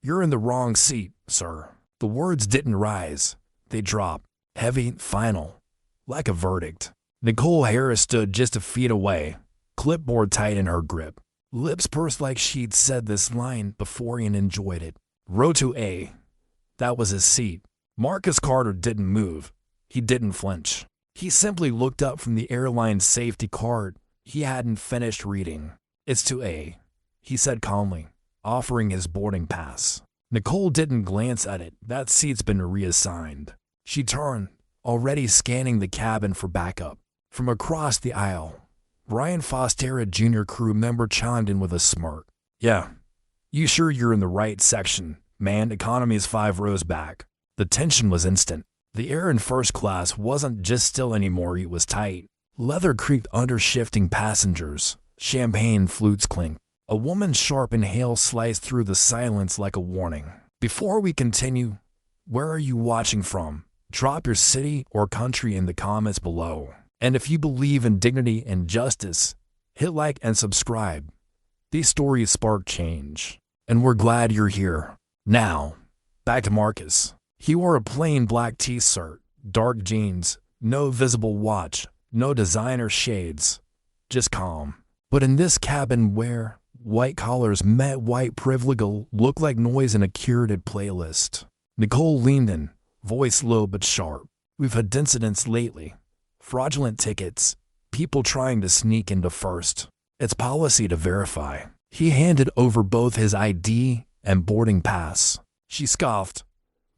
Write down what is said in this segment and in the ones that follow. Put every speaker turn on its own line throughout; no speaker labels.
"You're in the wrong seat, sir." The words didn't rise. They dropped, heavy, final, like a verdict. Nicole Harris stood just a feet away, clipboard tight in her grip. Lips pursed like she'd said this line before and enjoyed it. Row to A. That was his seat. Marcus Carter didn't move. He didn't flinch. He simply looked up from the airline's safety card he hadn't finished reading. "It's to A," he said calmly, offering his boarding pass. Nicole didn't glance at it. That seat's been reassigned. She turned, already scanning the cabin for backup. From across the aisle, Brian Foster, a junior crew member, chimed in with a smirk. "Yeah, you sure you're in the right section, man? Economy's 5 rows back." The tension was instant. The air in first class wasn't just still anymore, it was tight. Leather creaked under shifting passengers. Champagne flutes clinked. A woman's sharp inhale sliced through the silence like a warning. "Before we continue, where are you watching from? Drop your city or country in the comments below. And if you believe in dignity and justice, hit like and subscribe. These stories spark change, and we're glad you're here." Now, back to Marcus. He wore a plain black t-shirt, dark jeans, no visible watch, no designer shades, just calm. But in this cabin where white collars met white privilege looked like noise in a curated playlist. Nicole leaned in, voice low but sharp. "We've had incidents lately. Fraudulent tickets, people trying to sneak into first. It's policy to verify." He handed over both his ID and boarding pass. She scoffed.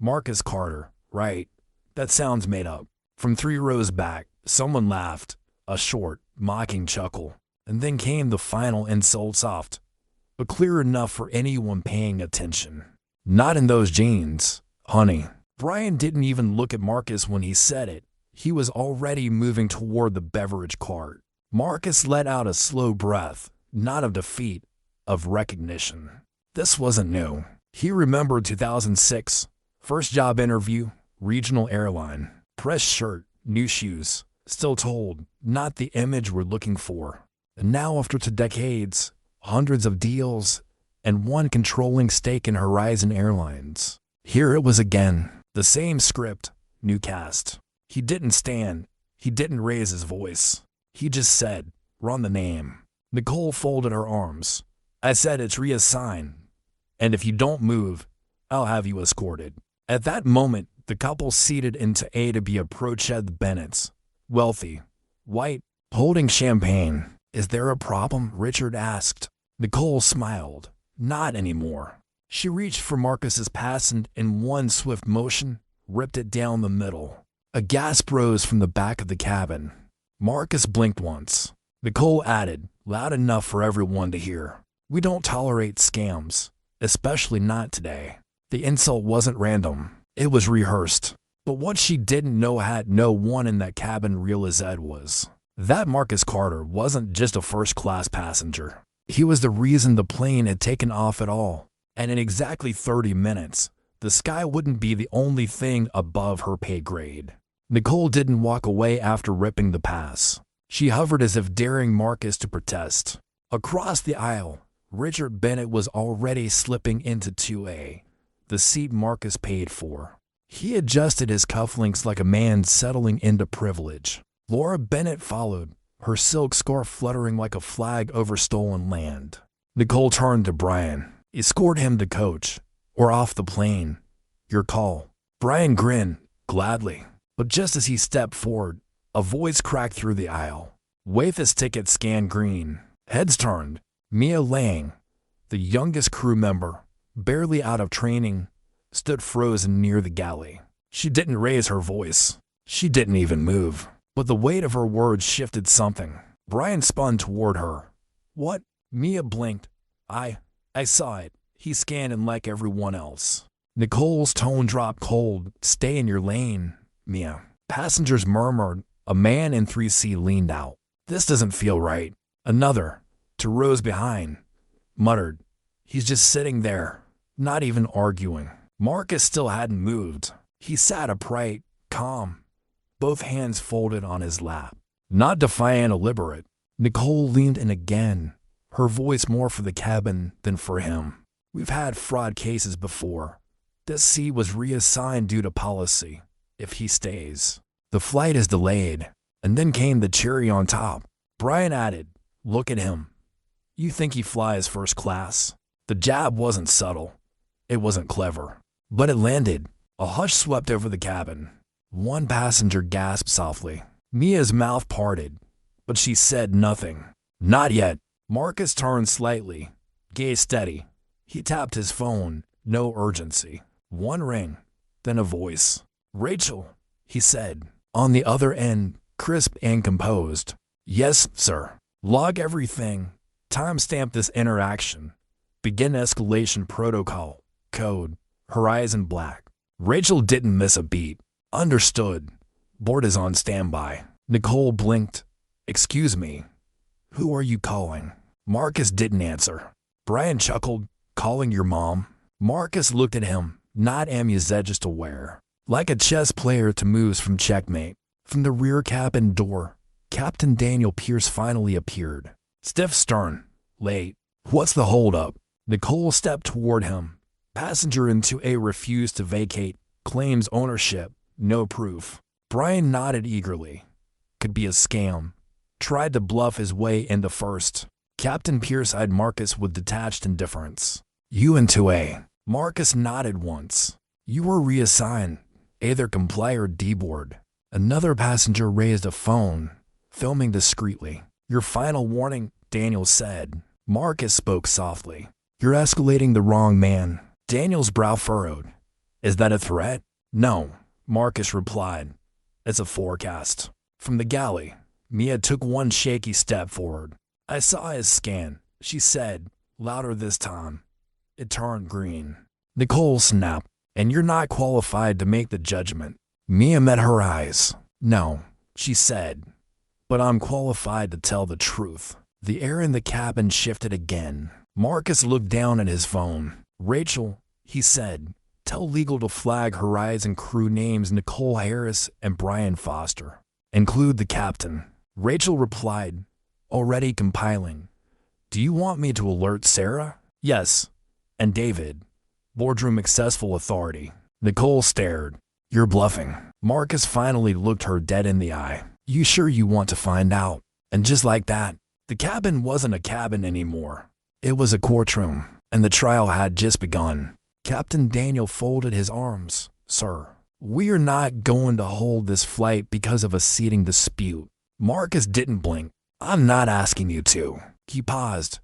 "Marcus Carter, right? That sounds made up." From 3 rows back, someone laughed, a short, mocking chuckle. And then came the final insult, soft, but clear enough for anyone paying attention. "Not in those jeans, honey." Brian didn't even look at Marcus when he said it. He was already moving toward the beverage cart. Marcus let out a slow breath, not of defeat, of recognition. This wasn't new. He remembered 2006, first job interview, regional airline, press shirt, new shoes, still told, not the image we're looking for. And now, after 2 decades, hundreds of deals, and one controlling stake in Horizon Airlines, here it was again, the same script, new cast. He didn't stand. He didn't raise his voice. He just said, "Run the name." Nicole folded her arms. "I said it's reassigned. And if you don't move, I'll have you escorted." At that moment, the couple seated into A to be approached Ed Bennett's. Wealthy, white, holding champagne. "Is there a problem?" Richard asked. Nicole smiled. "Not anymore." She reached for Marcus's pass and, in one swift motion, ripped it down the middle. A gasp rose from the back of the cabin. Marcus blinked once. Nicole added, loud enough for everyone to hear, "We don't tolerate scams, especially not today." The insult wasn't random. It was rehearsed. But what she didn't know had no one in that cabin realized Ed was. That Marcus Carter wasn't just a first-class passenger. He was the reason the plane had taken off at all. And in exactly 30 minutes, the sky wouldn't be the only thing above her pay grade. Nicole didn't walk away after ripping the pass. She hovered as if daring Marcus to protest. Across the aisle, Richard Bennett was already slipping into 2A, the seat Marcus paid for. He adjusted his cufflinks like a man settling into privilege. Laura Bennett followed, her silk scarf fluttering like a flag over stolen land. Nicole turned to Brian. "Escort him to coach, or off the plane. Your call." Brian grinned, gladly. But just as he stepped forward, a voice cracked through the aisle. Waitha's ticket scanned green. Heads turned. Mia Lang, the youngest crew member, barely out of training, stood frozen near the galley. She didn't raise her voice. She didn't even move. But the weight of her words shifted something. Brian spun toward her. "What?" Mia blinked. I saw it." He scanned and like everyone else. Nicole's tone dropped cold. "Stay in your lane, Mia." Passengers murmured. A man in 3C leaned out. "This doesn't feel right." Another, 2 rows behind, muttered. "He's just sitting there, not even arguing." Marcus still hadn't moved. He sat upright, calm, both hands folded on his lap. Not defiant or deliberate. Nicole leaned in again, her voice more for the cabin than for him. We've had fraud cases before. This seat was reassigned due to policy. If he stays, the flight is delayed." And then came the cherry on top. Brian added, "Look at him. You think he flies first class?" The jab wasn't subtle. It wasn't clever. But it landed. A hush swept over the cabin. One passenger gasped softly. Mia's mouth parted, but she said nothing. "Not yet." Marcus turned slightly, gaze steady. He tapped his phone. No urgency. One ring, then a voice. "Rachel," he said. On the other end, crisp and composed. "Yes, sir." "Log everything. Timestamp this interaction. Begin escalation protocol. Code. Horizon black." Rachel didn't miss a beat. "Understood. Board is on standby." Nicole blinked. "Excuse me. Who are you calling?" Marcus didn't answer. Brian chuckled. "Calling your mom?" Marcus looked at him, not amused, just aware. Like a chess player to moves from checkmate. From the rear cabin door, Captain Daniel Pierce finally appeared. Stiff, stern. "Late. What's the holdup?" Nicole stepped toward him. "Passenger in 2A refused to vacate. Claims ownership. No proof." Brian nodded eagerly. Could be a scam. Tried to bluff his way into first. Captain Pierce eyed Marcus with detached indifference. "You in 2A." Marcus nodded once. "You were reassigned. Either comply or deboard." Another passenger raised a phone, filming discreetly. "Your final warning," Daniel said. Marcus spoke softly. "You're escalating the wrong man." Daniel's brow furrowed. "Is that a threat?" "No," Marcus replied. "It's a forecast." From the galley, Mia took one shaky step forward. "I saw his scan," she said, louder this time. It turned green. Nicole snapped. "And you're not qualified to make the judgment." Mia met her eyes. "No," she said, "but I'm qualified to tell the truth." The air in the cabin shifted again. Marcus looked down at his phone. "Rachel," he said, "tell legal to flag Horizon crew names Nicole Harris and Brian Foster. Include the captain." Rachel replied, already compiling. "Do you want me to alert Sarah?" "Yes. And David. Boardroom accessible authority." Nicole stared. "You're bluffing." Marcus finally looked her dead in the eye. "You sure you want to find out?" And just like that, the cabin wasn't a cabin anymore. It was a courtroom, and the trial had just begun. Captain Daniel folded his arms. "Sir, we're not going to hold this flight because of a seating dispute." Marcus didn't blink. "I'm not asking you to." He paused.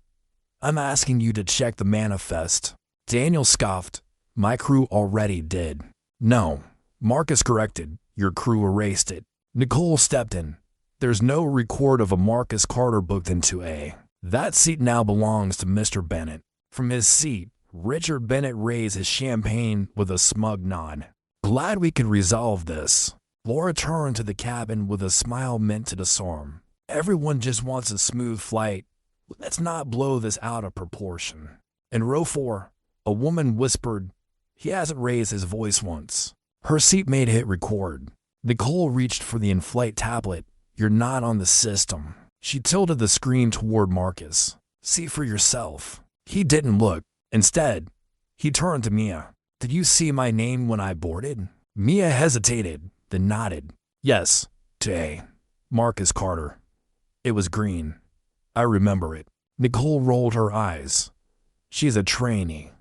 "I'm asking you to check the manifest." Daniel scoffed. "My crew already did." "No," Marcus corrected. "Your crew erased it." Nicole stepped in. "There's no record of a Marcus Carter booked into A. That seat now belongs to Mr. Bennett." From his seat, Richard Bennett raised his champagne with a smug nod. "Glad we could resolve this." Laura turned to the cabin with a smile meant to disarm. "Everyone just wants a smooth flight. Let's not blow this out of proportion." In row 4, a woman whispered, "He hasn't raised his voice once." Her seatmate hit record. Nicole reached for the in-flight tablet. "You're not on the system." She tilted the screen toward Marcus. "See for yourself." He didn't look. Instead, he turned to Mia. "Did you see my name when I boarded?" Mia hesitated, then nodded. "Yes, to A. Marcus Carter. It was green. I remember it." Nicole rolled her eyes. "She's a trainee.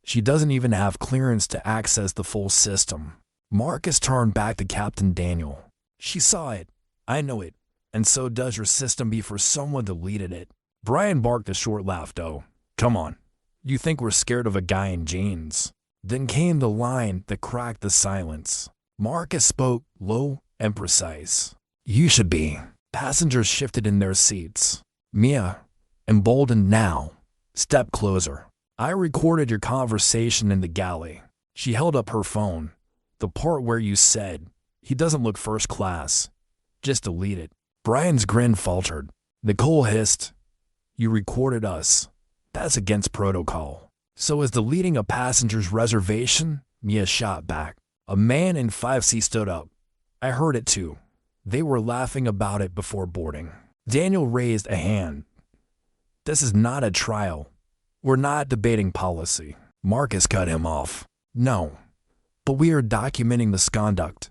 She doesn't even have clearance to access the full system." Marcus turned back to Captain Daniel. "She saw it. I know it. And so does your system be for someone deleted it." Brian barked a short laugh, though. "Come on. You think we're scared of a guy in jeans?" Then came the line that cracked the silence. Marcus spoke low and precise. "You should be." Passengers shifted in their seats. Mia, emboldened now, stepped closer. "I recorded your conversation in the galley." She held up her phone. "The part where you said, 'He doesn't look first class.' Just delete it." Brian's grin faltered. Nicole hissed, "You recorded us. That's against protocol." "So is deleting a passenger's reservation?" Mia shot back. A man in 5C stood up. "I heard it too. They were laughing about it before boarding." Daniel raised a hand. "This is not a trial. We're not debating policy. Marcus cut him off. No, but we are documenting misconduct.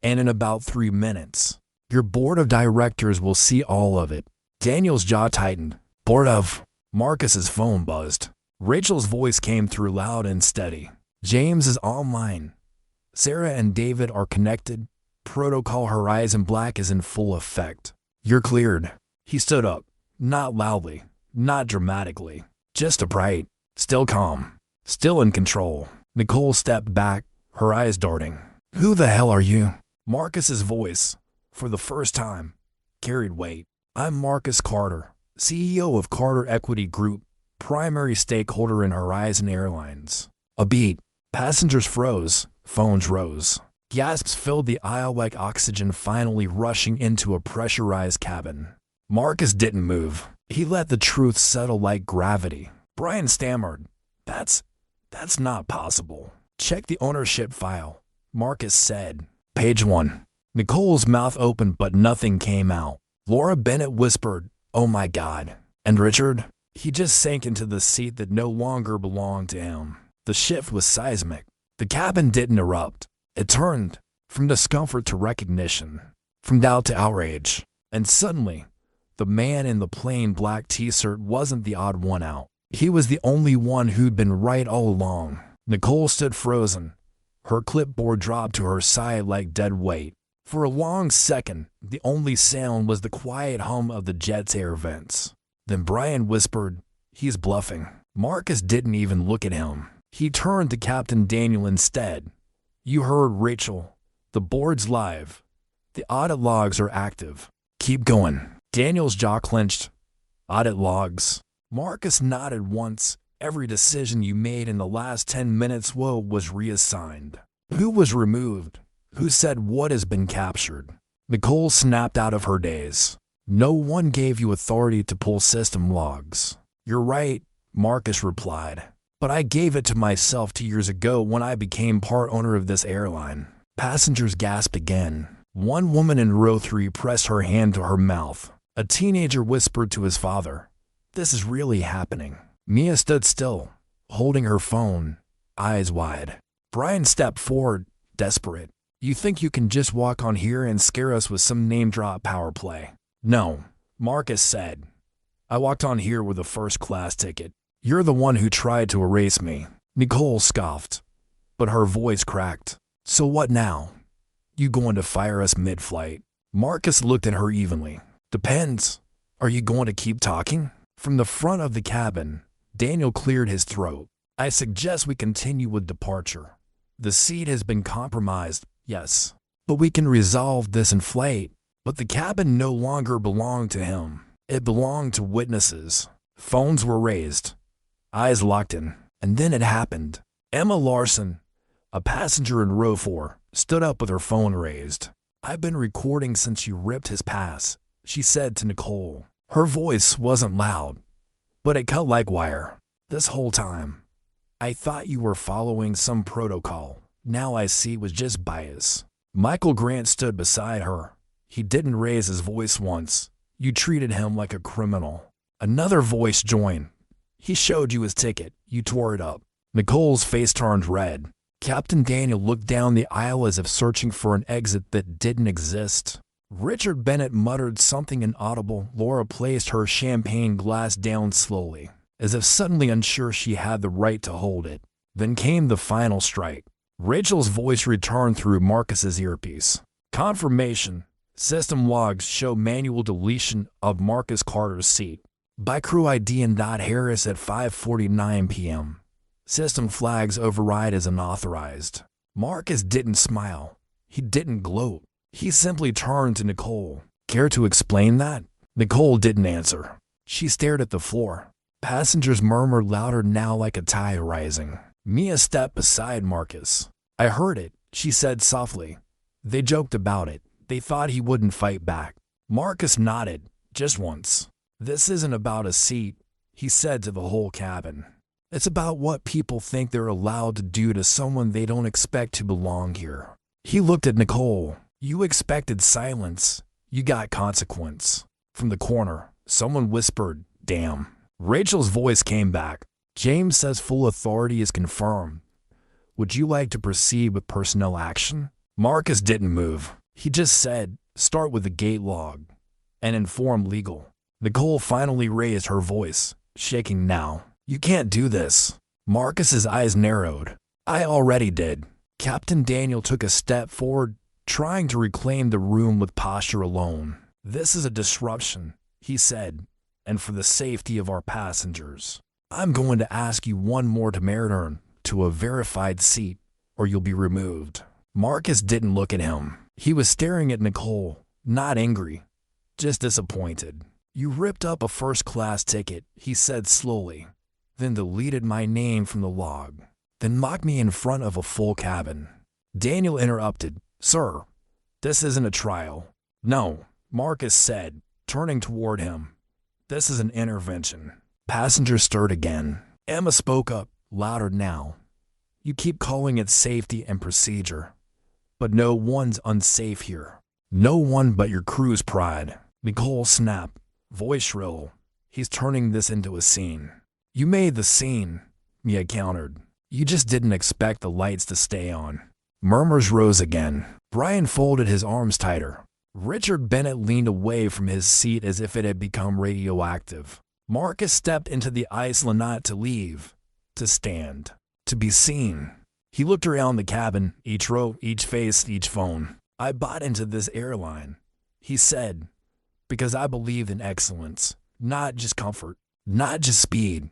And in about 3 minutes, your board of directors will see all of it. Daniel's jaw tightened. Board of. Marcus's phone buzzed. Rachel's voice came through loud and steady. James is online. Sarah and David are connected. Protocol Horizon Black is in full effect. You're cleared. He stood up. Not loudly. Not dramatically. Just upright. Still calm. Still in control. Nicole stepped back, her eyes darting. Who the hell are you? Marcus's voice, for the first time, carried weight. I'm Marcus Carter, CEO of Carter Equity Group, primary stakeholder in Horizon Airlines. A beat. Passengers froze. Phones rose. Gasps filled the aisle like oxygen finally rushing into a pressurized cabin. Marcus didn't move. He let the truth settle like gravity. Brian stammered. That's not possible. Check the ownership file, Marcus said. Page 1. Nicole's mouth opened but nothing came out. Laura Bennett whispered, oh my God. And Richard? He just sank into the seat that no longer belonged to him. The shift was seismic. The cabin didn't erupt. It turned from discomfort to recognition, from doubt to outrage. And suddenly, the man in the plain black t-shirt wasn't the odd one out. He was the only one who'd been right all along. Nicole stood frozen. Her clipboard dropped to her side like dead weight. For a long second, the only sound was the quiet hum of the jet's air vents. Then Brian whispered, he's bluffing. Marcus didn't even look at him. He turned to Captain Daniel instead. You heard Rachel. The board's live. The audit logs are active. Keep going. Daniel's jaw clenched. Audit logs. Marcus nodded once. Every decision you made in the last 10 minutes was reassigned. Who was removed? Who said what has been captured? Nicole snapped out of her daze. No one gave you authority to pull system logs. You're right, Marcus replied. But I gave it to myself 2 years ago when I became part owner of this airline. Passengers gasped again. One woman in row 3 pressed her hand to her mouth. A teenager whispered to his father, this is really happening. Mia stood still, holding her phone, eyes wide. Brian stepped forward, desperate. You think you can just walk on here and scare us with some name-drop power play? No, Marcus said. I walked on here with a first-class ticket. You're the one who tried to erase me. Nicole scoffed, but her voice cracked. So what now? You going to fire us mid-flight? Marcus looked at her evenly. Depends. Are you going to keep talking? From the front of the cabin, Daniel cleared his throat. I suggest we continue with departure. The seat has been compromised, yes. But we can resolve this in flight. But the cabin no longer belonged to him. It belonged to witnesses. Phones were raised. Eyes locked in. And then it happened. Emma Larson, a passenger in row 4, stood up with her phone raised. I've been recording since you ripped his pass, she said to Nicole. Her voice wasn't loud, but it cut like wire. This whole time, I thought you were following some protocol. Now I see it was just bias. Michael Grant stood beside her. He didn't raise his voice once. You treated him like a criminal. Another voice joined. He showed you his ticket. You tore it up. Nicole's face turned red. Captain Daniel looked down the aisle as if searching for an exit that didn't exist. Richard Bennett muttered something inaudible. Laura placed her champagne glass down slowly, as if suddenly unsure she had the right to hold it. Then came the final strike. Rachel's voice returned through Marcus's earpiece. Confirmation. System logs show manual deletion of Marcus Carter's seat. By crew ID and Harris at 5:49 p.m. System flags override as unauthorized. Marcus didn't smile. He didn't gloat. He simply turned to Nicole. Care to explain that? Nicole didn't answer. She stared at the floor. Passengers murmured louder now like a tide rising. Mia stepped beside Marcus. I heard it, she said softly. They joked about it. They thought he wouldn't fight back. Marcus nodded, just once. This isn't about a seat, he said to the whole cabin. It's about what people think they're allowed to do to someone they don't expect to belong here. He looked at Nicole. You expected silence. You got consequence. From the corner, someone whispered, damn. Rachel's voice came back. James says full authority is confirmed. Would you like to proceed with personnel action? Marcus didn't move. He just said, start with the gate log and inform legal. Nicole finally raised her voice, shaking now. You can't do this. Marcus's eyes narrowed. I already did. Captain Daniel took a step forward, trying to reclaim the room with posture alone. This is a disruption, he said, and for the safety of our passengers. I'm going to ask you one more to return to a verified seat, or you'll be removed. Marcus didn't look at him. He was staring at Nicole, not angry, just disappointed. You ripped up a first-class ticket, he said slowly, then deleted my name from the log, then mocked me in front of a full cabin. Daniel interrupted. Sir, this isn't a trial. No, Marcus said, turning toward him. This is an intervention. Passengers stirred again. Emma spoke up, louder now. You keep calling it safety and procedure, but no one's unsafe here. No one but your crew's pride. Nicole snapped, voice shrill. He's turning this into a scene. You made the scene, Mia countered. You just didn't expect the lights to stay on. Murmurs rose again. Brian folded his arms tighter. Richard Bennett leaned away from his seat as if it had become radioactive. Marcus stepped into the island not to leave, to stand, to be seen. He looked around the cabin, each row, each face, each phone. I bought into this airline, he said, because I believed in excellence, not just comfort, not just speed,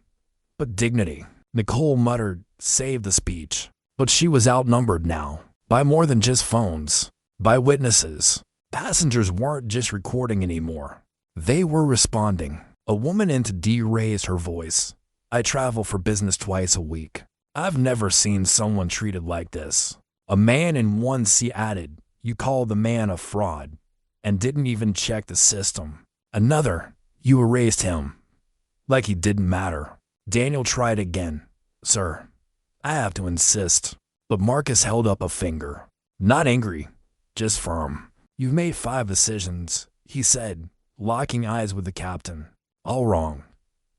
but dignity. Nicole muttered, save the speech. But she was outnumbered now, by more than just phones, by witnesses. Passengers weren't just recording anymore. They were responding. A woman into D raised her voice. I travel for business twice a week. I've never seen someone treated like this. A man in one seat added, you called the man a fraud, and didn't even check the system. Another, you erased him, like he didn't matter. Daniel tried again. Sir, I have to insist. But Marcus held up a finger. Not angry, just firm. You've made 5 decisions, he said, locking eyes with the captain. All wrong.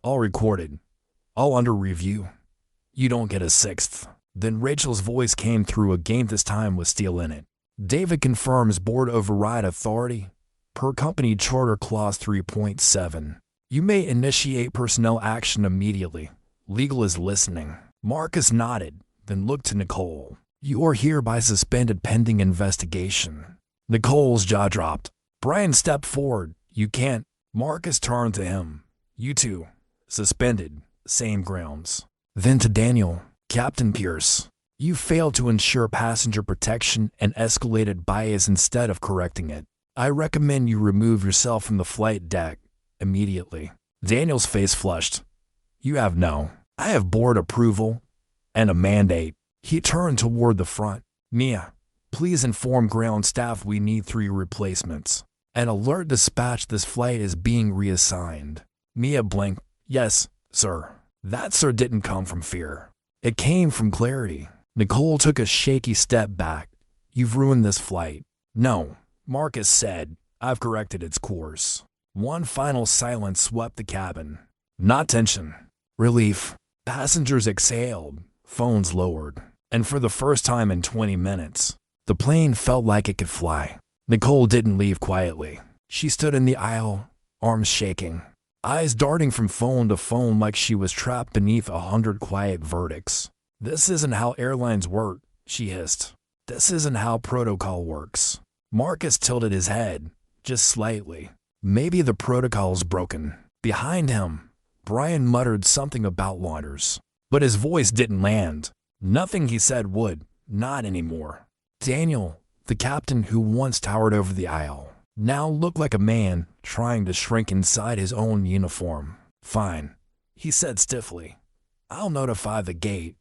All recorded. All under review. You don't get a 6th. Then Rachel's voice came through again, this time with steel in it. David confirms board override authority per company charter clause 3.7. You may initiate personnel action immediately. Legal is listening. Marcus nodded, then looked to Nicole. You are hereby suspended pending investigation. Nicole's jaw dropped. Brian stepped forward. You can't. Marcus turned to him. You too. Suspended. Same grounds. Then to Daniel. Captain Pierce. You failed to ensure passenger protection and escalated bias instead of correcting it. I recommend you remove yourself from the flight deck immediately. Daniel's face flushed. You have no. I have board approval and a mandate. He turned toward the front. Mia, please inform ground staff we need 3 replacements. An alert dispatch this flight is being reassigned. Mia blinked. Yes, sir. That sir didn't come from fear. It came from clarity. Nicole took a shaky step back. You've ruined this flight. No, Marcus said. I've corrected its course. One final silence swept the cabin. Not tension. Relief. Passengers exhaled. Phones lowered. And for the first time in 20 minutes, the plane felt like it could fly. Nicole didn't leave quietly. She stood in the aisle, arms shaking, eyes darting from phone to phone like she was trapped beneath 100 quiet verdicts. This isn't how airlines work, she hissed. This isn't how protocol works. Marcus tilted his head, just slightly. Maybe the protocol's broken. Behind him, Brian muttered something about launders, but his voice didn't land. Nothing he said would, not anymore. Daniel, the captain who once towered over the aisle, now looked like a man trying to shrink inside his own uniform. Fine, he said stiffly. I'll notify the gate,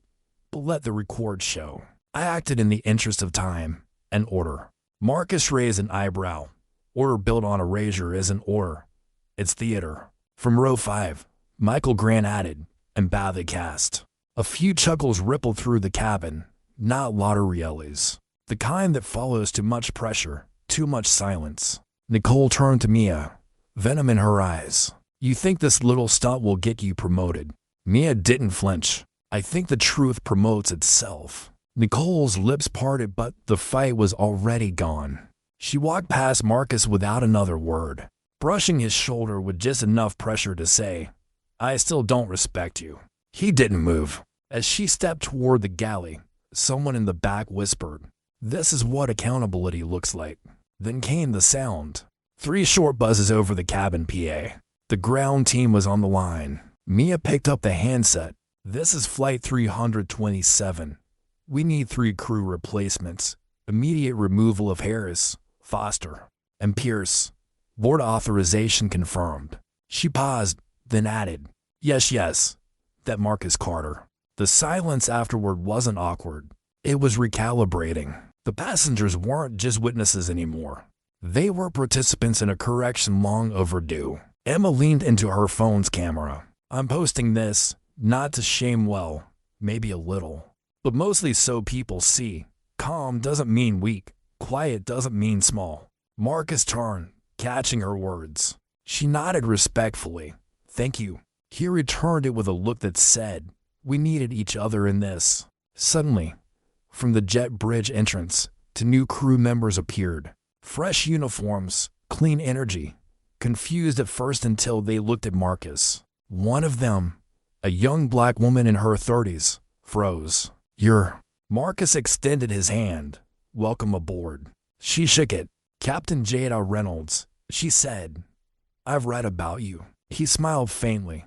but let the record show. I acted in the interest of time and order. Marcus raised an eyebrow. Order built on a razor isn't order. It's theater. From row 5, Michael Grant added, and bow they cast. A few chuckles rippled through the cabin, not Lauderelli's. The kind that follows too much pressure, too much silence. Nicole turned to Mia, venom in her eyes. You think this little stunt will get you promoted? Mia didn't flinch. I think the truth promotes itself. Nicole's lips parted, but the fight was already gone. She walked past Marcus without another word, brushing his shoulder with just enough pressure to say, "I still don't respect you." He didn't move. As she stepped toward the galley, someone in the back whispered, "This is what accountability looks like." Then came the sound. 3 short buzzes over the cabin PA. The ground team was on the line. Mia picked up the handset. "This is Flight 327. We need 3 crew replacements. Immediate removal of Harris, Foster, and Pierce. Board authorization confirmed." She paused, then added, Yes, that Marcus Carter." The silence afterward wasn't awkward. It was recalibrating. The passengers weren't just witnesses anymore. They were participants in a correction long overdue. Emma leaned into her phone's camera. "I'm posting this, not to shame well, maybe a little, but mostly so people see. Calm doesn't mean weak. Quiet doesn't mean small." Marcus turned, catching her words. She nodded respectfully. "Thank you." He returned it with a look that said, "We needed each other in this." Suddenly, from the jet bridge entrance, 2 new crew members appeared. Fresh uniforms, clean energy, confused at first until they looked at Marcus. One of them, a young black woman in her 30s, froze. "You're..." Marcus extended his hand. "Welcome aboard." She shook it. "Captain Jada Reynolds," she said. "I've read about you." He smiled faintly.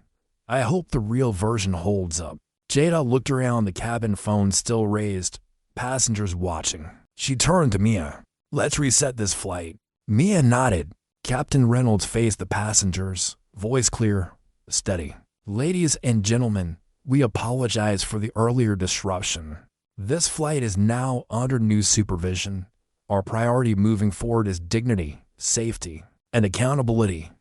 "I hope the real version holds up." Jada looked around, the cabin phone still raised, passengers watching. She turned to Mia. "Let's reset this flight." Mia nodded. Captain Reynolds faced the passengers, voice clear, steady. "Ladies and gentlemen, we apologize for the earlier disruption. This flight is now under new supervision. Our priority moving forward is dignity, safety, and accountability."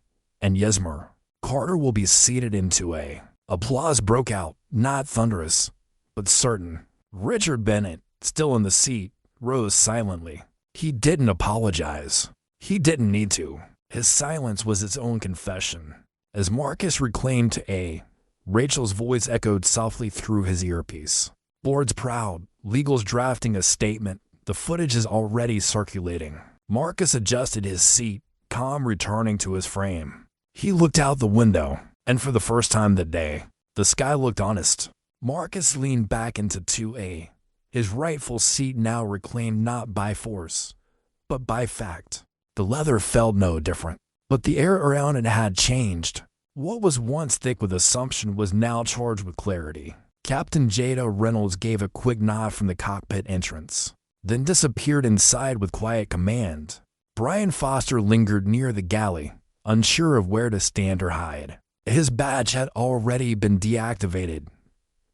And Yesmer Carter will be seated into a... Applause broke out, not thunderous, but certain. Richard Bennett, still in the seat, rose silently. He didn't apologize. He didn't need to. His silence was its own confession. As Marcus reclaimed to A, Rachel's voice echoed softly through his earpiece. "Board's proud. Legal's drafting a statement. The footage is already circulating." Marcus adjusted his seat, calm returning to his frame. He looked out the window, and for the first time that day, the sky looked honest. Marcus leaned back into 2A, his rightful seat now reclaimed not by force, but by fact. The leather felt no different, but the air around it had changed. What was once thick with assumption was now charged with clarity. Captain Jada Reynolds gave a quick nod from the cockpit entrance, then disappeared inside with quiet command. Brian Foster lingered near the galley, unsure of where to stand or hide. His badge had already been deactivated,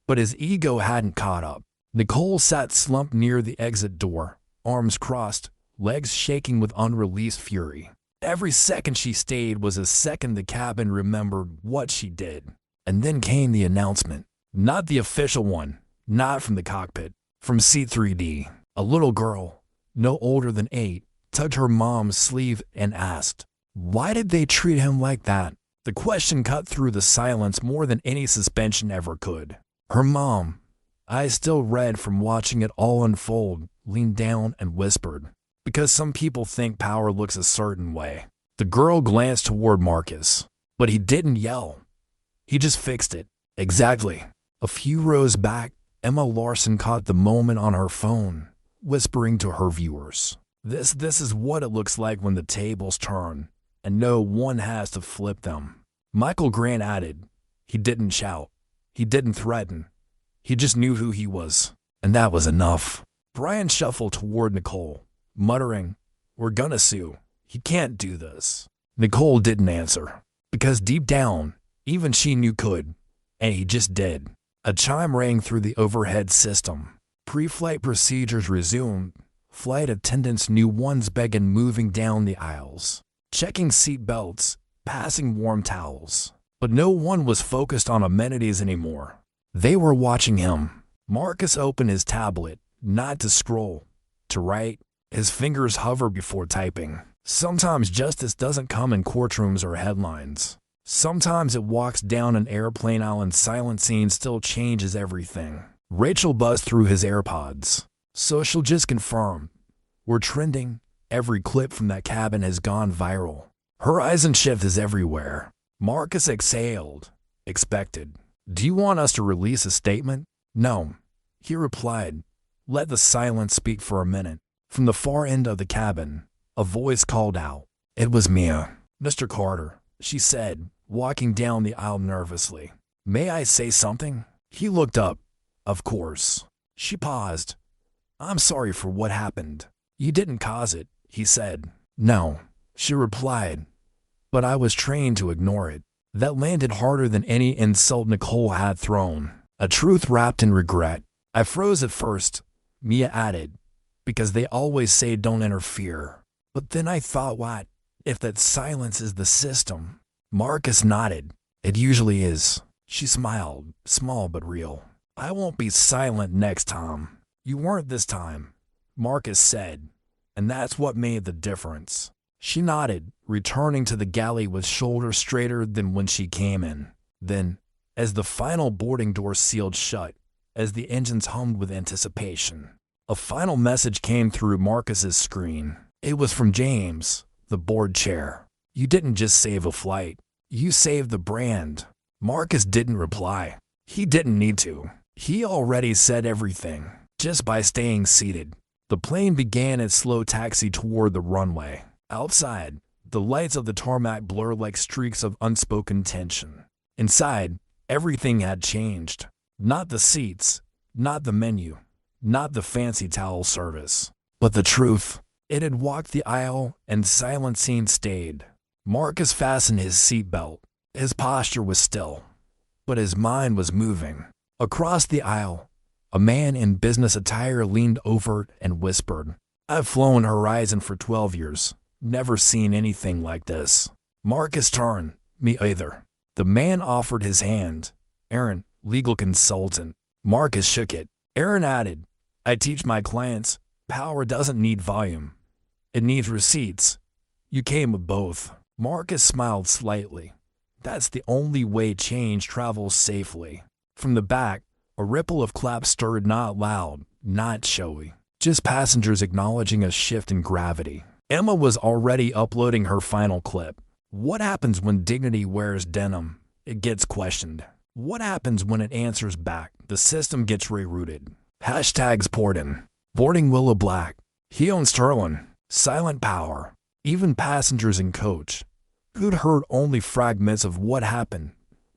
but his ego hadn't caught up. Nicole sat slumped near the exit door, arms crossed, legs shaking with unreleased fury. Every second she stayed was a second the cabin remembered what she did. And then came the announcement. Not the official one, not from the cockpit, from seat 3D. A little girl, no older than 8, tugged her mom's sleeve and asked, "Why did they treat him like that?" The question cut through the silence more than any suspension ever could. Her mom, eyes still red from watching it all unfold, leaned down and whispered, "Because some people think power looks a certain way." The girl glanced toward Marcus, but he didn't yell. He just fixed it. "Exactly." A few rows back, Emma Larson caught the moment on her phone, whispering to her viewers, This is what it looks like when the tables turn, and no one has to flip them." Michael Grant added, "He didn't shout. He didn't threaten. He just knew who he was, and that was enough." Brian shuffled toward Nicole, muttering, "We're gonna sue. He can't do this." Nicole didn't answer, because deep down, even she knew could, and he just did. A chime rang through the overhead system. Pre-flight procedures resumed. Flight attendants knew ones began moving down the aisles, checking seat belts, passing warm towels. But no one was focused on amenities anymore. They were watching him. Marcus opened his tablet, not to scroll, to write. His fingers hovered before typing. Sometimes justice doesn't come in courtrooms or headlines. Sometimes it walks down an airplane aisle and silencing still changes everything. Rachel buzzed through his AirPods. So she'll just confirm. We're trending. Every clip from that cabin has gone viral. Horizon shift is everywhere. Marcus exhaled. Expected. Do you want us to release a statement? No. He replied. Let the silence speak for a minute. From the far end of the cabin, a voice called out. It was Mia. Mr. Carter, she said, walking down the aisle nervously. May I say something? He looked up. Of course. She paused. I'm sorry for what happened. You didn't cause it, he said. No, she replied. But I was trained to ignore it. That landed harder than any insult Nicole had thrown. A truth wrapped in regret. I froze at first, Mia added, because they always say don't interfere. But then I thought, what if that silence is the system? Marcus nodded. It usually is. She smiled, small but real. I won't be silent next time. You weren't this time, Marcus said, and that's what made the difference. She nodded, returning to the galley with shoulders straighter than when she came in. Then, as the final boarding door sealed shut, as the engines hummed with anticipation, a final message came through Marcus's screen. It was from James, the board chair. You didn't just save a flight. You saved the brand. Marcus didn't reply. He didn't need to. He already said everything, just by staying seated. The plane began its slow taxi toward the runway. Outside, the lights of the tarmac blurred like streaks of unspoken tension. Inside, everything had changed. Not the seats, not the menu, not the fancy towel service, but the truth. It had walked the aisle and silencing stayed. Marcus fastened his seatbelt. His posture was still, but his mind was moving. Across the aisle, a man in business attire leaned over and whispered, I've flown Horizon for 12 years. Never seen anything like this. Marcus turned. Me either. The man offered his hand. Aaron, legal consultant. Marcus shook it. Aaron added, I teach my clients, power doesn't need volume. It needs receipts. You came with both. Marcus smiled slightly. That's the only way change travels safely. From the back, a ripple of claps stirred, not loud, not showy, just passengers acknowledging a shift in gravity. Emma was already uploading her final clip. What happens when dignity wears denim? It gets questioned. What happens when it answers back? The system gets rerouted. Hashtags poured in. Boarding Willow Black. He owns Sterling. Silent power. Even passengers in coach, who'd heard only fragments of what happened,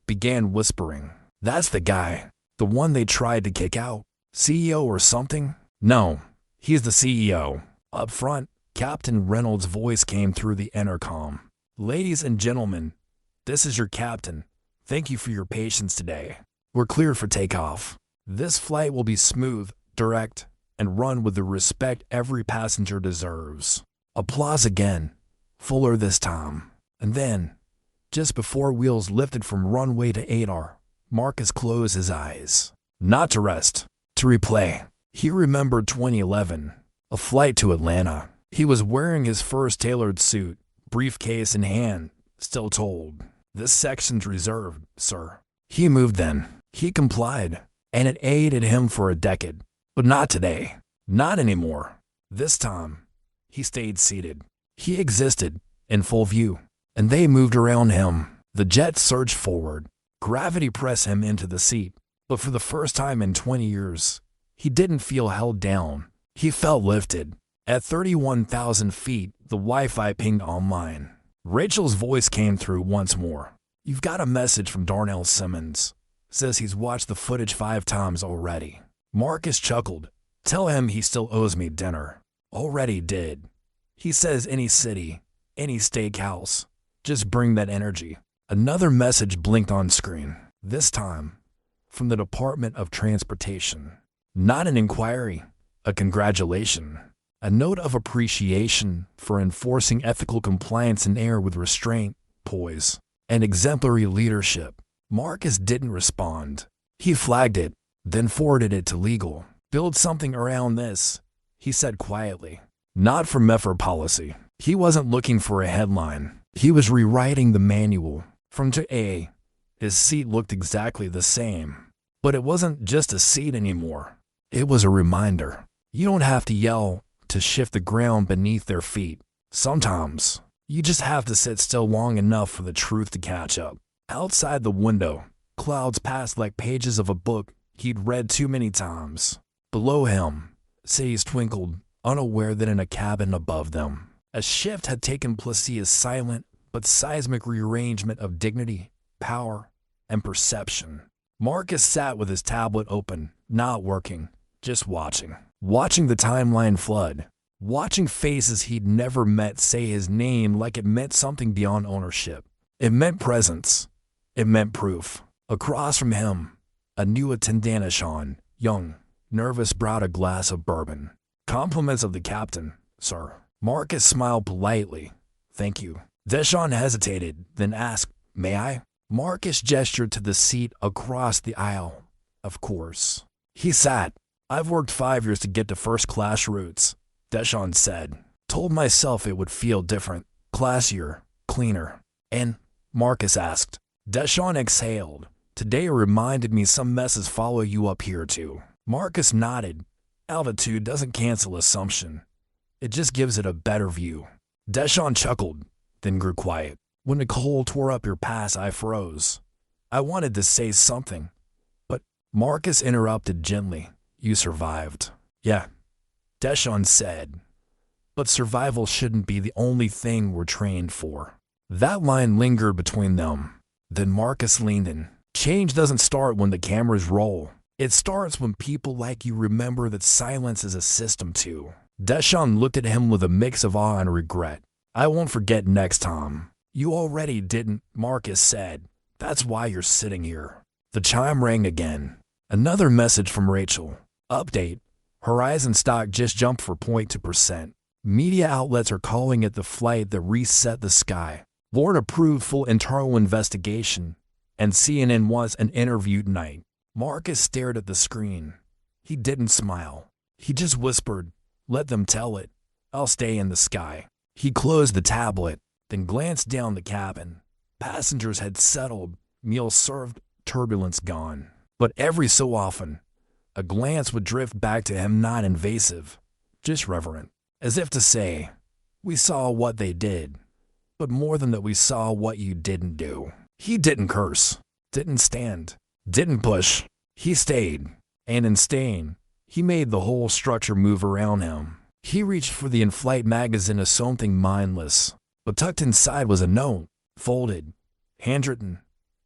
began whispering. That's the guy. The one they tried to kick out. CEO or something? No, he's the CEO. Up front, Captain Reynolds' voice came through the intercom. Ladies and gentlemen, this is your captain. Thank you for your patience today. We're clear for takeoff. This flight will be smooth, direct, and run with the respect every passenger deserves. Applause again, fuller this time. And then, just before wheels lifted from runway to ADAR, Marcus closed his eyes. Not to rest, to replay. He remembered 2011, a flight to Atlanta. He was wearing his first tailored suit, briefcase in hand, still told, this section's reserved, sir. He moved then. He complied, and it aided him for a decade. But not today. Not anymore. This time, he stayed seated. He existed, in full view, and they moved around him. The jet surged forward. Gravity pressed him into the seat. But for the first time in 20 years, he didn't feel held down. He felt lifted. At 31,000 feet, the Wi-Fi pinged online. Rachel's voice came through once more. You've got a message from Darnell Simmons. Says he's watched the footage 5 times already. Marcus chuckled. Tell him he still owes me dinner. Already did. He says any city, any steakhouse. Just bring that energy. Another message blinked on screen. This time, from the Department of Transportation. Not an inquiry, a congratulation. A note of appreciation for enforcing ethical compliance in air with restraint, poise, and exemplary leadership. Marcus didn't respond. He flagged it, then forwarded it to legal. Build something around this, he said quietly. Not for MEFR policy. He wasn't looking for a headline. He was rewriting the manual. From to his seat looked exactly the same. But it wasn't just a seat anymore. It was a reminder. You don't have to yell to shift the ground beneath their feet. Sometimes, you just have to sit still long enough for the truth to catch up. Outside the window, clouds passed like pages of a book he'd read too many times. Below him, cities twinkled, unaware that in a cabin above them, a shift had taken place, a silent but seismic rearrangement of dignity, power, and perception. Marcus sat with his tablet open, not working, just watching. Watching the timeline flood. Watching faces he'd never met say his name like it meant something beyond ownership. It meant presence. It meant proof. Across from him, a new attendant, Deshawn, young, nervous, browed a glass of bourbon. Compliments of the captain, sir. Marcus smiled politely. Thank you. Deshawn hesitated, then asked, may I? Marcus gestured to the seat across the aisle. Of course. He sat. I've worked 5 years to get to first-class routes, Deshawn said. Told myself it would feel different, classier, cleaner. And? Marcus asked. Deshawn exhaled. Today reminded me some messes follow you up here too. Marcus nodded. Altitude doesn't cancel assumption. It just gives it a better view. Deshawn chuckled, then grew quiet. When Nicole tore up your pass, I froze. I wanted to say something, but Marcus interrupted gently. You survived. Yeah, Deshawn said. But survival shouldn't be the only thing we're trained for. That line lingered between them. Then Marcus leaned in. Change doesn't start when the cameras roll. It starts when people like you remember that silence is a system too. Deshawn looked at him with a mix of awe and regret. I won't forget next time. You already didn't, Marcus said. That's why you're sitting here. The chime rang again. Another message from Rachel. Update. Horizon stock just jumped 4.2%. Media outlets are calling it the flight that reset the sky. Board approved full internal investigation, and CNN wants an interview tonight. Marcus stared at the screen. He didn't smile. He just whispered, let them tell it. I'll stay in the sky. He closed the tablet, then glanced down the cabin. Passengers had settled, meals served, turbulence gone. But every so often, a glance would drift back to him, not invasive, just reverent, as if to say, we saw what they did, but more than that, we saw what you didn't do. He didn't curse, didn't stand, didn't push. He stayed, and in staying, he made the whole structure move around him. He reached for the in-flight magazine as something mindless, but tucked inside was a note, folded, handwritten,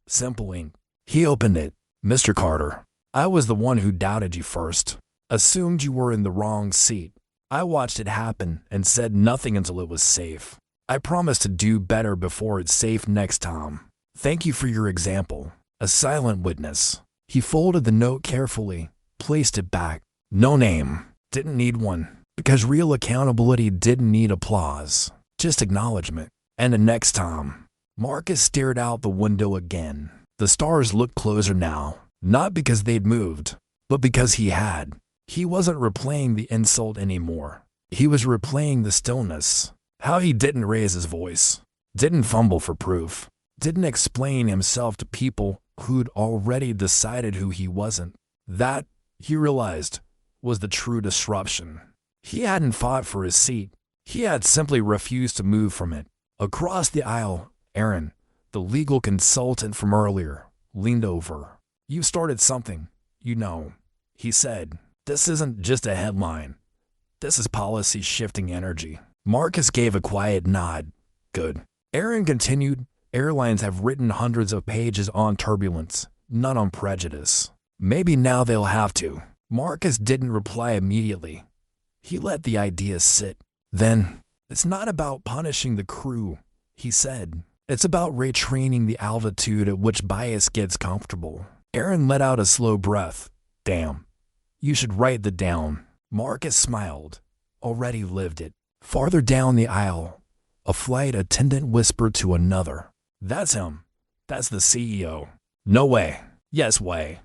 simple ink. He opened it. Mr. Carter, I was the one who doubted you first, assumed you were in the wrong seat. I watched it happen and said nothing until it was safe. I promise to do better before it's safe next time. Thank you for your example. A silent witness. He folded the note carefully, placed it back. No name. Didn't need one. Because real accountability didn't need applause. Just acknowledgement. And the next time. Marcus stared out the window again. The stars looked closer now. Not because they'd moved, but because he had. He wasn't replaying the insult anymore. He was replaying the stillness. How he didn't raise his voice. Didn't fumble for proof. Didn't explain himself to people who'd already decided who he wasn't. That, he realized, was the true disruption. He hadn't fought for his seat. He had simply refused to move from it. Across the aisle, Aaron, the legal consultant from earlier, leaned over. You started something, you know, he said. This isn't just a headline. This is policy shifting energy. Marcus gave a quiet nod. Good. Aaron continued, airlines have written hundreds of pages on turbulence, not on prejudice. Maybe now they'll have to. Marcus didn't reply immediately. He let the idea sit. Then, it's not about punishing the crew, he said. It's about retraining the altitude at which bias gets comfortable. Aaron let out a slow breath. Damn. You should write that down. Marcus smiled. Already lived it. Farther down the aisle, a flight attendant whispered to another. That's him. That's the CEO. No way. Yes way.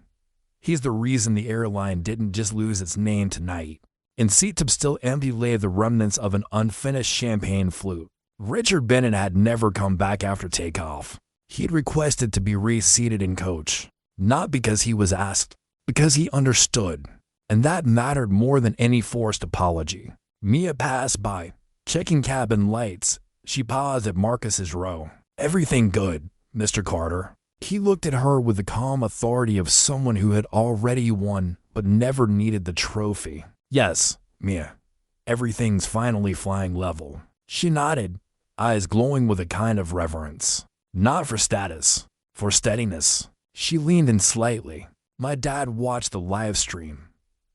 He's the reason the airline didn't just lose its name tonight. In seat still empty lay the remnants of an unfinished champagne flute. Richard Bennett had never come back after takeoff. He'd requested to be reseated in coach, not because he was asked, because he understood, and that mattered more than any forced apology. Mia passed by, checking cabin lights. She paused at Marcus's row. "Everything good, Mr. Carter." He looked at her with the calm authority of someone who had already won but never needed the trophy. "Yes, Mia. Everything's finally flying level." She nodded, eyes glowing with a kind of reverence. Not for status, for steadiness. She leaned in slightly. "My dad watched the live stream.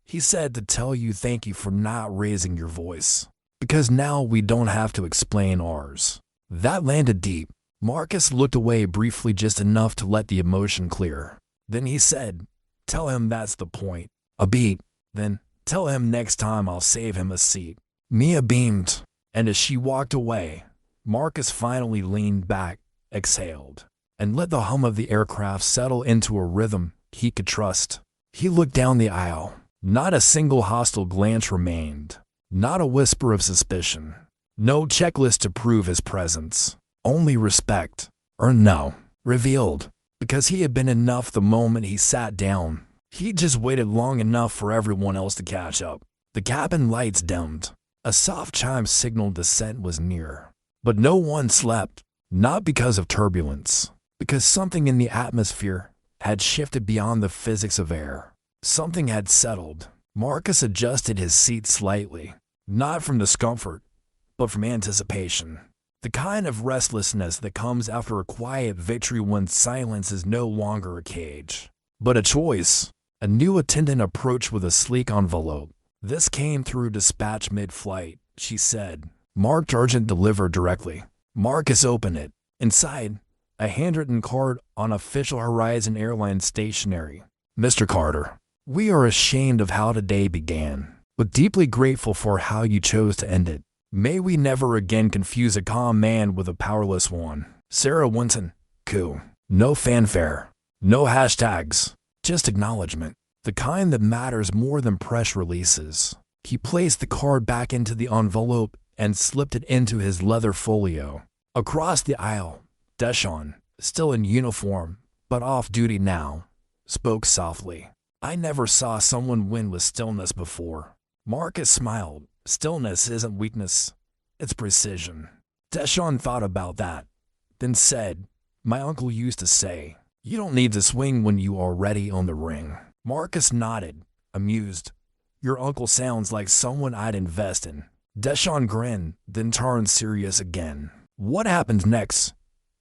He said to tell you thank you for not raising your voice, because now we don't have to explain ours." That landed deep. Marcus looked away briefly, just enough to let the emotion clear. Then he said, "Tell him that's the point." A beat. "Then, tell him next time I'll save him a seat." Mia beamed, and as she walked away, Marcus finally leaned back, exhaled, and let the hum of the aircraft settle into a rhythm he could trust. He looked down the aisle. Not a single hostile glance remained. Not a whisper of suspicion. No checklist to prove his presence. Only respect. Or no, revealed. Because he had been enough the moment he sat down. He just waited long enough for everyone else to catch up. The cabin lights dimmed. A soft chime signaled descent was near. But no one slept. Not because of turbulence. Because something in the atmosphere had shifted beyond the physics of air. Something had settled. Marcus adjusted his seat slightly. Not from discomfort, but from anticipation. The kind of restlessness that comes after a quiet victory when silence is no longer a cage, but a choice. A new attendant approached with a sleek envelope. "This came through dispatch mid-flight," she said. "Marked urgent, delivered directly." Marcus opened it. Inside, a handwritten card on official Horizon Airline stationery. "Mr. Carter, we are ashamed of how today began, but deeply grateful for how you chose to end it. May we never again confuse a calm man with a powerless one. Sarah Winton, coup. No fanfare, no hashtags, just acknowledgement. The kind that matters more than press releases." He placed the card back into the envelope and slipped it into his leather folio. Across the aisle, Deshawn, still in uniform, but off-duty now, spoke softly. "I never saw someone win with stillness before." Marcus smiled. "Stillness isn't weakness, it's precision." Deshawn thought about that, then said, "My uncle used to say, you don't need to swing when you are already on the ring." Marcus nodded, amused. "Your uncle sounds like someone I'd invest in." Deshawn grinned, then turned serious again. "What happens next?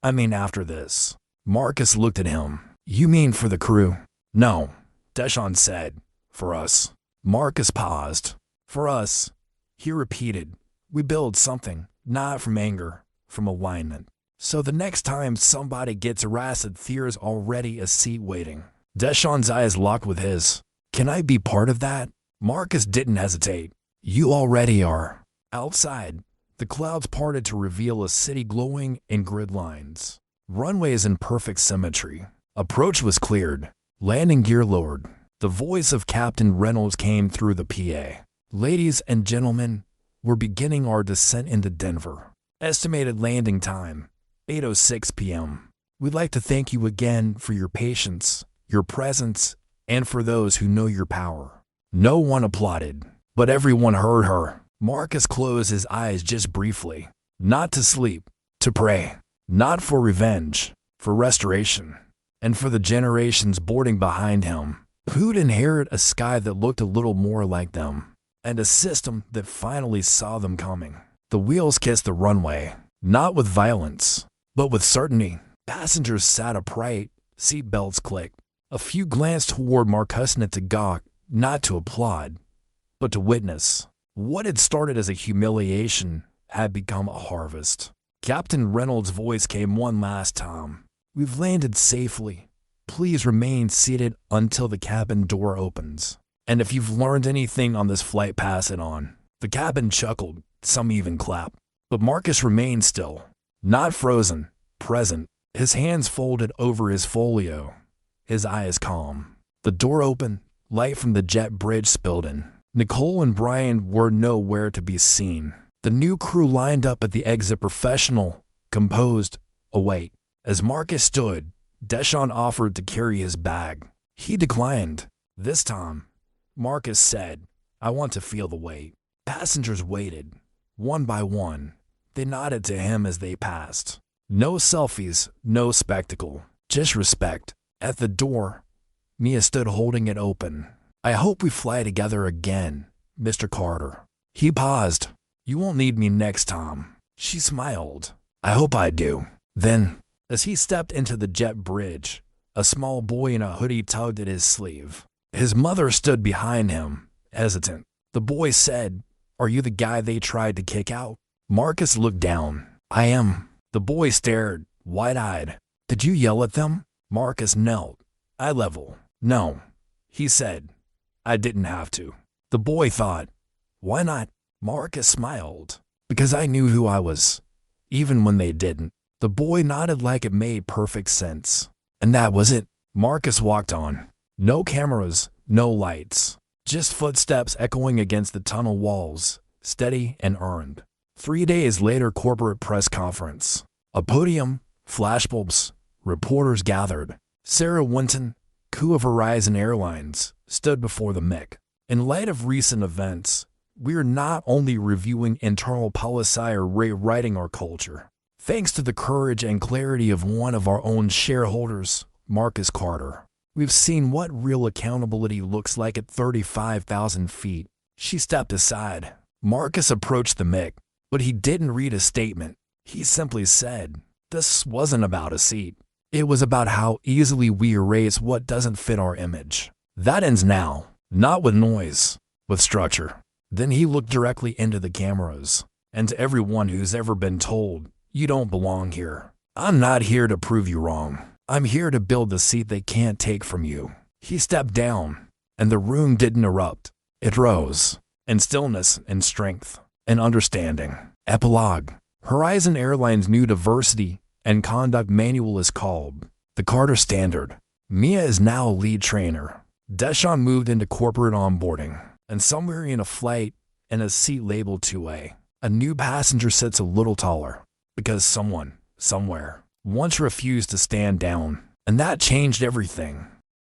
I mean after this?" Marcus looked at him. "You mean for the crew?" "No," Deshawn said. "For us." Marcus paused. "For us," he repeated. "We build something, not from anger, from alignment. So the next time somebody gets arrested, there's already a seat waiting." Deshawn's eyes locked with his. "Can I be part of that?" Marcus didn't hesitate. "You already are." Outside, the clouds parted to reveal a city glowing in grid lines. Runways in perfect symmetry. Approach was cleared. Landing gear lowered. The voice of Captain Reynolds came through the PA. "Ladies and gentlemen, we're beginning our descent into Denver. Estimated landing time, 8:06 p.m. We'd like to thank you again for your patience, your presence, and for those who know your power." No one applauded, but everyone heard her. Marcus closed his eyes just briefly. Not to sleep, to pray. Not for revenge, for restoration. And for the generations boarding behind him, who'd inherit a sky that looked a little more like them, and a system that finally saw them coming. The wheels kissed the runway, not with violence, but with certainty. Passengers sat upright, seat belts clicked. A few glanced toward Marcus to gawk, not to applaud, but to witness. What had started as a humiliation had become a harvest. Captain Reynolds' voice came one last time. "We've landed safely. Please remain seated until the cabin door opens. And if you've learned anything on this flight, pass it on." The cabin chuckled, some even clapped. But Marcus remained still, not frozen, present, his hands folded over his folio, his eyes calm. The door opened, light from the jet bridge spilled in. Nicole and Brian were nowhere to be seen. The new crew lined up at the exit, professional, composed, awake. As Marcus stood, Deshawn offered to carry his bag. He declined. This time, Marcus said, "I want to feel the weight." Passengers waited. One by one, they nodded to him as they passed. No selfies, no spectacle, just respect. At the door, Mia stood holding it open. "I hope we fly together again, Mr. Carter." He paused. "You won't need me next time." She smiled. "I hope I do." Then, as he stepped into the jet bridge, a small boy in a hoodie tugged at his sleeve. His mother stood behind him, hesitant. The boy said, "Are you the guy they tried to kick out?" Marcus looked down. "I am." The boy stared, wide-eyed. "Did you yell at them?" Marcus knelt. Eye level. "No," he said. "I didn't have to." The boy thought, "Why not?" Marcus smiled. "Because I knew who I was, even when they didn't." The boy nodded like it made perfect sense. And that was it. Marcus walked on. No cameras, no lights. Just footsteps echoing against the tunnel walls, steady and earned. 3 days later, corporate press conference. A podium, flashbulbs, reporters gathered. Sarah Winton, crew of Horizon Airlines, stood before the mic. "In light of recent events, we are not only reviewing internal policy or rewriting our culture. Thanks to the courage and clarity of one of our own shareholders, Marcus Carter, we've seen what real accountability looks like at 35,000 feet. She stepped aside. Marcus approached the mic, but he didn't read a statement. He simply said, "This wasn't about a seat. It was about how easily we erase what doesn't fit our image. That ends now, not with noise, with structure." Then he looked directly into the cameras. "And to everyone who's ever been told, you don't belong here, I'm not here to prove you wrong. I'm here to build the seat they can't take from you." He stepped down, and the room didn't erupt. It rose, in stillness and strength and understanding. Epilogue. Horizon Airlines' new diversity and conduct manual is called the Carter Standard. Mia is now a lead trainer. Deshawn moved into corporate onboarding, and somewhere in a flight and a seat labeled 2A, a new passenger sits a little taller, because someone, somewhere, once refused to stand down, and that changed everything.